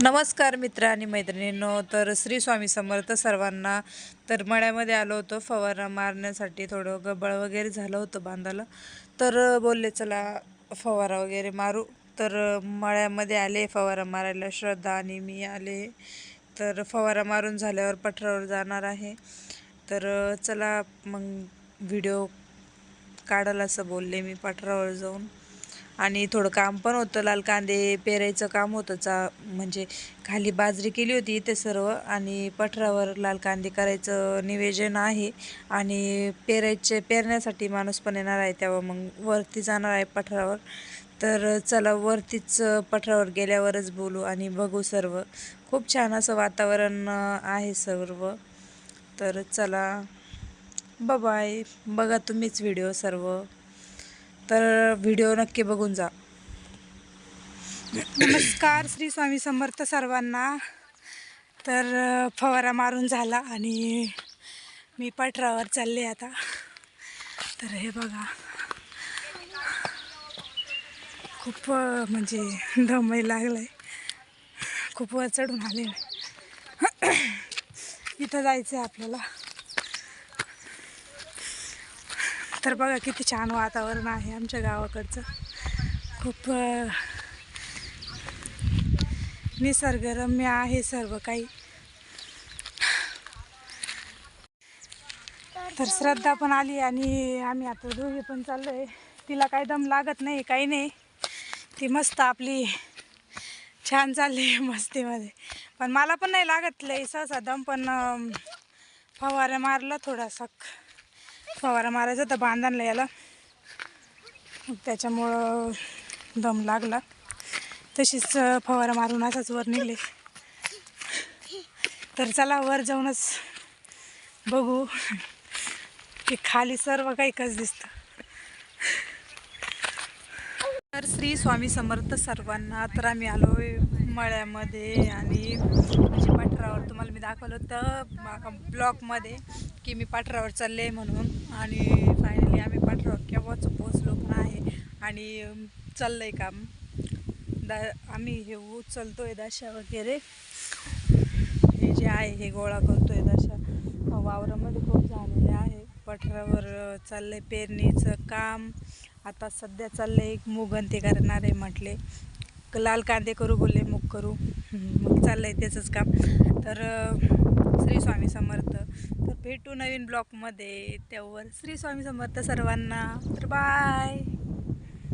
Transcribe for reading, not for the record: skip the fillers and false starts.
नमस्कार मित्र आणि मैत्रिणींनो. तर श्री स्वामी समर्थ सर्वांना. तर मळ्यामध्ये आलो होतो फवारा मारण्यासाठी. थोडं गबाळ वगैरे झालं होतं बांधाला, तर बोलले चला फवारा वगैरे मारू. तर मळ्यामध्ये आले फवारा मारायला. श्रद्धा आणि मी आले. तर फवारा मारून झाल्यावर पठारावर जाणार आहे. तर चला मग व्हिडिओ काढाल असं बोलले मी पठारावर जाऊन. आणि थोडं काम पण होतं, लाल कांदे पेरायचं काम होतं. म्हणजे खाली बाजरी केली होती इथे सर्व, आणि पठारावर लाल कांदे करायचं नियोजन आहे. आणि पेरण्यासाठी माणूस पण येणार आहे, तेव्हा मग वरती जाणार आहे पठारावर. तर चला वरतीच पठारावर गेल्यावरच बोलू आणि बघू सर्व. खूप छान असं वातावरण आहे सर्व. तर चला बाय. बघा तुम्हीच व्हिडिओ सर्व. तर व्हिडिओ नक्की बघून जा. नमस्कार, श्री स्वामी समर्थ सर्वांना. तर फवारा मारून झाला आणि मी पठारावर चालले आता. तर हे बघा, खूप म्हणजे दमही लागलाय, खूप वर चढून आले. इथं जायचं आहे आपल्याला. तर बघा किती छान वातावरण आहे आमच्या गावाकडचं. खूप निसर्गरम्य आहे सर्व काही. तर श्रद्धा पण आली आणि आम्ही आता दोघे पण चाललो आहे. तिला काही दम लागत नाही, काही नाही. ती मस्त आपली छान चालली मस्तीमध्ये. पण मला पण नाही लागत लई सहसा दम. पण फवारा मारला थोडासा. फवारा मारायचा तर बांधायला याला, मग त्याच्यामुळं दम लागला. तशीच फवारा मारून असाच वर निघले. तर चला वर जाऊनच बघू की खाली सर्व काही कसं दिसतं. तर श्री स्वामी समर्थ सर्वांना. तर आम्ही आलो मळ्यामध्ये आणि म्हणजे पठारावर. तुम्हाला मी दाखवलं होतं ब्लॉकमध्ये की मी पठारावर चालले म्हणून. आणि फायनली आम्ही पठारावर केव्हाच पोचलो पण आहे आणि चाललं आहे काम. आम्ही हे उचलतोय दशा वगैरे. हे जे आहे हे गोळा करतोय दशा. वावरामध्ये खूप झालेले आहे. पठारावर चाललंय पेरणीचं काम. आता सध्या चाललंय मूग ते करणार आहे म्हटले. लाल कांदे करू बोलले, मूग करू. मग चाललंय त्याचंच काम. तर श्री स्वामी समर्थ. तर भेटू नवीन ब्लॉगमध्ये. तेव्हा श्री स्वामी समर्थ सर्वांना. तर बाय.